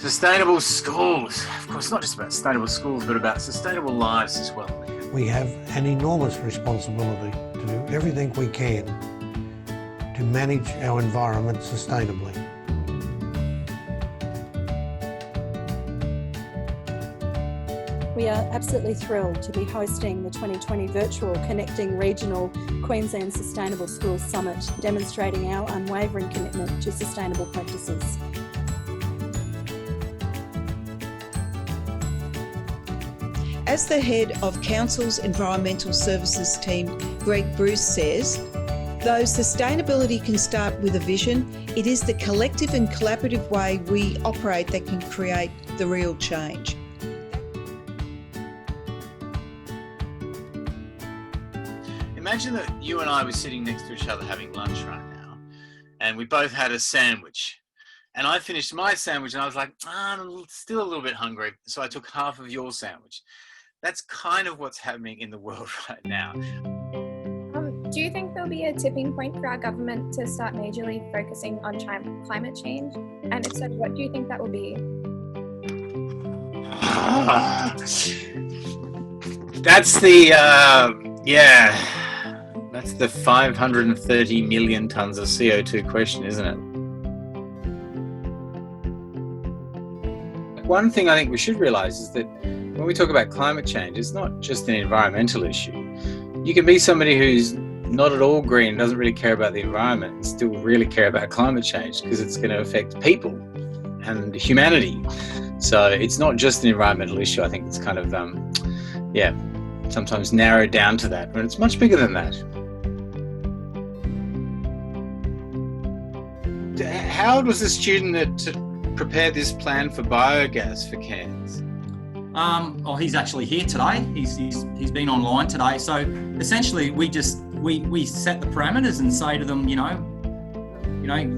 Sustainable schools. Of course, not just about sustainable schools, but about sustainable lives as well. We have an enormous responsibility to do everything we can to manage our environment sustainably. We are absolutely thrilled to be hosting the 2020 virtual Connecting Regional Queensland Sustainable Schools Summit, demonstrating our unwavering commitment to sustainable practices. As the head of Council's Environmental Services team, Greg Bruce, says, though sustainability can start with a vision, it is the collective and collaborative way we operate that can create the real change. Imagine that you and I were sitting next to each other having lunch right now, and we both had a sandwich. And I finished my sandwich and I was like, I'm still a little bit hungry. So I took half of your sandwich. That's kind of what's happening in the world right now. Do you think there'll be a tipping point for our government to start majorly focusing on climate change? And if so, what do you think that will be? That's the 530 million tons of CO2 question, isn't it? One thing I think we should realise is that when we talk about climate change, it's not just an environmental issue. You can be somebody who's not at all green, doesn't really care about the environment, and still really care about climate change because it's going to affect people and humanity. So it's not just an environmental issue. I think it's kind of, sometimes narrowed down to that, but it's much bigger than that. How old was the student that prepared this plan for biogas for Cairns? He's actually here today. He's been online today. So essentially, we set the parameters and say to them,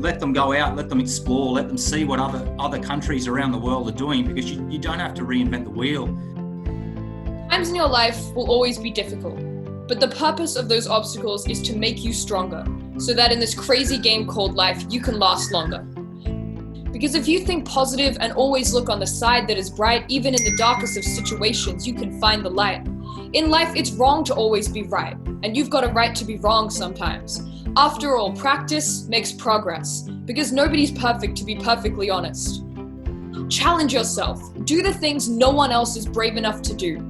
let them go out, let them explore, let them see what other countries around the world are doing, because you don't have to reinvent the wheel. Times in your life will always be difficult, but the purpose of those obstacles is to make you stronger, so that in this crazy game called life, you can last longer. Because if you think positive and always look on the side that is bright, even in the darkest of situations, you can find the light. In life, it's wrong to always be right, and you've got a right to be wrong sometimes. After all, practice makes progress, because nobody's perfect, to be perfectly honest. Challenge yourself. Do the things no one else is brave enough to do.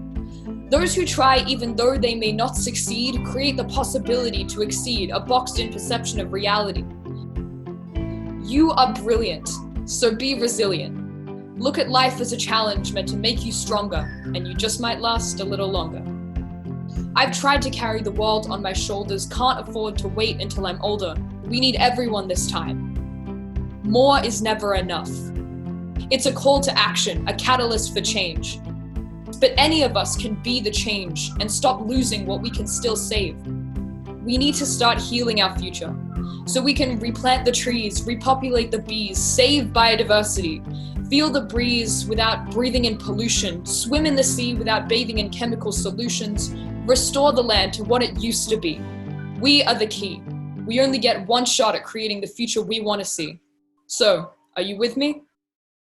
Those who try, even though they may not succeed, create the possibility to exceed a boxed-in perception of reality. You are brilliant, so be resilient. Look at life as a challenge meant to make you stronger, and you just might last a little longer. I've tried to carry the world on my shoulders, can't afford to wait until I'm older. We need everyone this time. More is never enough. It's a call to action, a catalyst for change. But any of us can be the change and stop losing what we can still save. We need to start healing our future so we can replant the trees, repopulate the bees, save biodiversity, feel the breeze without breathing in pollution, swim in the sea without bathing in chemical solutions, restore the land to what it used to be. We are the key. We only get one shot at creating the future we want to see. So, are you with me?